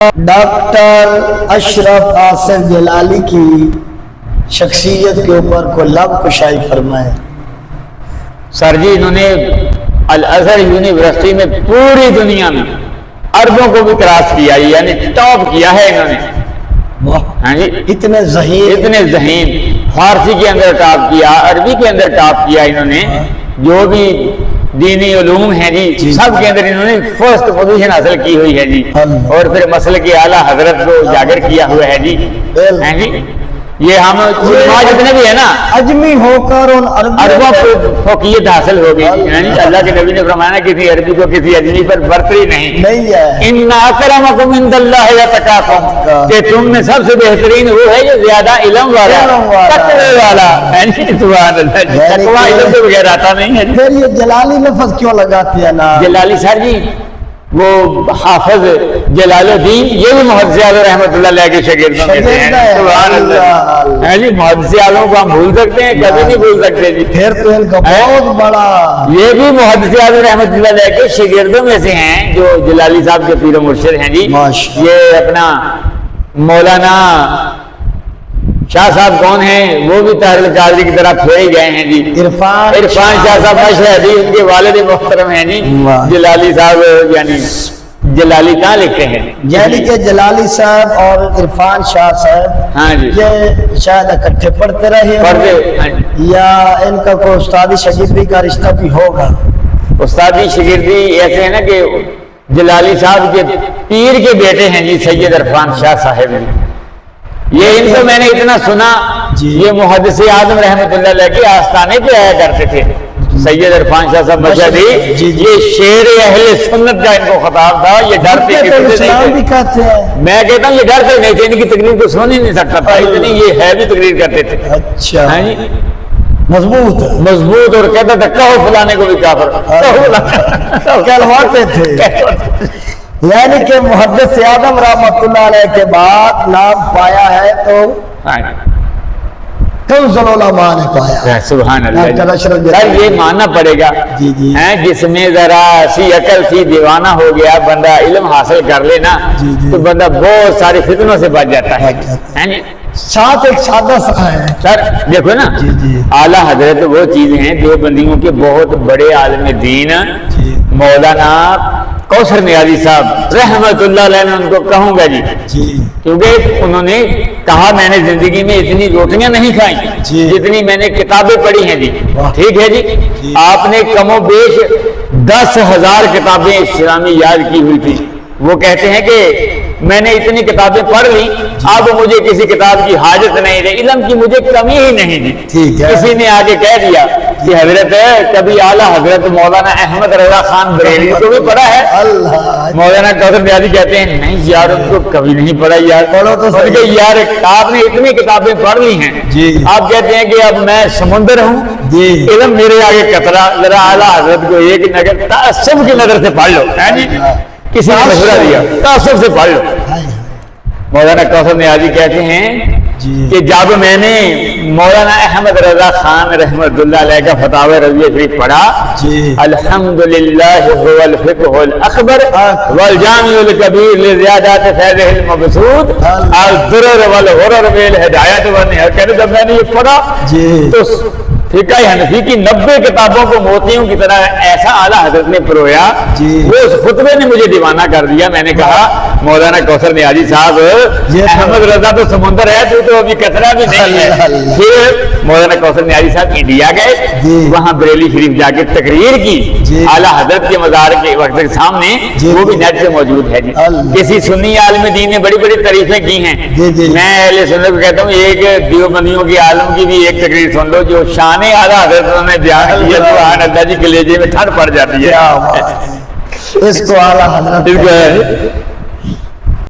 Doctor اشرف آصف جلالی کی شخصیت کے اوپر کو لب کشائی فرمائے۔ سر جی انہوں نے الازہر یونیورسٹی میں پوری دنیا میں عربوں کو بھی کراس کیا، یعنی ٹاپ کیا ہے انہوں نے۔ ہاں جی اتنے ذہین فارسی کے اندر ٹاپ کیا، عربی کے اندر ٹاپ کیا انہوں نے، جو بھی دینی علوم ہیں جی سب کے اندر انہوں نے فرسٹ پوزیشن حاصل کی ہوئی ہے جی، اور پھر مسلک اعلیٰ حضرت کو اجاگر کیا ہوا ہے جی۔ ہیں جی یہ ہم علماء جتنے بھی ہیں نا اجمی ہو کر ان عربوں کو فوقیت حاصل ہو گئی، یعنی اللہ کے نبی نے فرمایا کسی عربی کو کسی اجمی پر برتری نہیں ہے۔ ان اکرمکم عند اللہ یتقاکم، کہ تم میں سب سے بہترین وہ ہے جو زیادہ علم والا، تقوی والا۔ سبحان اللہ، تقوی علم کے بغیر آتا نہیں ہے۔ پھر یہ جلالی لفظ کیوں لگاتے ہیں نا؟ جلالی سر جی وہ حافظ جلال الدین، یہ بھی محدث اعظم رحمۃ اللہ علیہ کے شاگردوں میں سے ہیں۔ سبحان اللہ، ہے جی محدث اعظم کو ہم بھول سکتے ہیں؟ کبھی نہیں بھول سکتے جی۔ پھر تو ان کا بہت بڑا، یہ بھی محدث اعظم رحمۃ اللہ علیہ کے شاگردوں میں سے ہیں جو جلالی صاحب کے پیر و مرشد ہیں جی۔ یہ اپنا مولانا شاہ صاحب کون ہیں؟ وہ بھی طاہر القادری کی طرح پھیرے گئے ہیں جی۔ عرفان شاہ صاحب مشہدی، ان کے والد محترم ہیں جی جلالی صاحب، یعنی جلالی کہاں لکھتے ہیں؟ یعنی کہ جلالی صاحب اور عرفان شاہ صاحب ہاں جی یہ شاید اکٹھے پڑھتے رہے یا ان کا کوئی استادی شاگردی کا رشتہ بھی ہوگا؟ استادی شاگردی ایسے ہے نا کہ جلالی صاحب کے پیر کے بیٹے ہیں جی سید عرفان شاہ صاحب، یہ ان کو میں نے اتنا سنا، یہ محدث اعظم رحمۃ اللہ علیہ کے آستانے پہ آیا کرتے تھے۔ سید عرفان شاہ صاحب مشہدی، یہ شیر اہل سنت کا ان کو خطاب تھا، یہ ڈرتے نہیں تھے۔ میں کہتا ہوں یہ ڈرتے نہیں تھے، ان کی تقریر کو سن ہی نہیں سکتا تھا، اتنی یہ ہے بھی تقریر کرتے تھے۔ اچھا مضبوط، اور کہتا تھا کہو فلانے کو بھی کافر، کہلواتے تھے۔ یعنی کہ محدث اعظم رحمۃ اللہ علیہ کے بعد نام پایا ہے تو کنز العلماء نے پایا۔ سبحان اللہ سر، یہ ماننا پڑے گا جس میں ذرا سی عقل تھی دیوانہ ہو گیا بندہ علم حاصل کر لینا تو بندہ بہت ساری فتنوں سے بچ جاتا ہے۔ ساتھ ایک سادہ سا ہے سر، دیکھو نا اعلیٰ حضرت وہ چیزیں ہیں جو بندیوں کے بہت بڑے عالم دین مولانا کوثر نیازی صاحب رحمت اللہ علیہ نے ان کو کہوں گا جی، کیونکہ انہوں نے کہا میں نے زندگی میں اتنی روٹیاں نہیں کھائیں جتنی میں نے کتابیں پڑھی ہیں جی۔ ٹھیک ہے جی، آپ نے کم و بیش 10,000 کتابیں اسلامی یاد کی ہوئی تھی۔ وہ کہتے ہیں کہ میں نے اتنی کتابیں پڑھ لی، اب مجھے کسی کتاب کی حاجت نہیں رہی، علم کی مجھے کمی ہی نہیں دی۔ کسی نے آگے کہہ دیا کہ حضرت کبھی اعلیٰ حضرت مولانا احمد رضا خان بریلوی کو بھی پڑھا ہے؟ مولانا کوثر نیازی کہتے ہیں نہیں یار ان کو کبھی نہیں پڑھا یار، پڑھو تو یار آپ نے اتنی کتابیں پڑھ لی ہیں۔ آپ کہتے ہیں کہ اب میں سمندر ہوں، علم میرے آگے قطرہ، ذرا اعلیٰ حضرت کو ایک نظر تعصب کی نظر سے پڑھ لو، کسی نے مشورہ دیا تعصب سے پڑھ لو۔ مولانا کوثر نیازی کہتے ہیں کہ جب میں نے مولانا احمد رضا خان رحمت اللہ علیہ کا فتاوی رضویہ شریف پڑھا، الحمدللہ هو الفقہ الاکبر والجامع الکبیر لزیادات فیضہ المبسوط الضرر والغرر بالہدایات والنہایات، کہتے جب میں نے یہ پڑھا تو فقہ حنفی کی 90 کتابوں کو موتیوں کی طرح ایسا اعلیٰ حضرت نے پرویا، وہ اس خطبے نے مجھے دیوانہ کر دیا۔ میں نے کہا مولانا کوثر نیازی صاحب احمد رضا تو سمندر ہے، تو ابھی قطرہ بھی نہیں ہے۔ پھر مولانا کوثر نیازی صاحب انڈیا گئے، وہاں بریلی شریف جا کے تقریر کی اعلیٰ حضرت کے مزار کے وقت کے سامنے، وہ بھی نیٹ پہ موجود ہے جی۔ کسی سنی عالم دین نے بڑی بڑی تعریفیں کی ہیں، میں اہل سنت کو کہتا ہوں ایک دیوبندیوں کے عالم کی بھی ایک تقریر سن لو جو شان اعلیٰ حضرت نے بیان کیا، سبحان اللہ جی، کلیجے میں ٹھنڈ پڑ جاتی ہے۔ اس کو اعلیٰ حضرت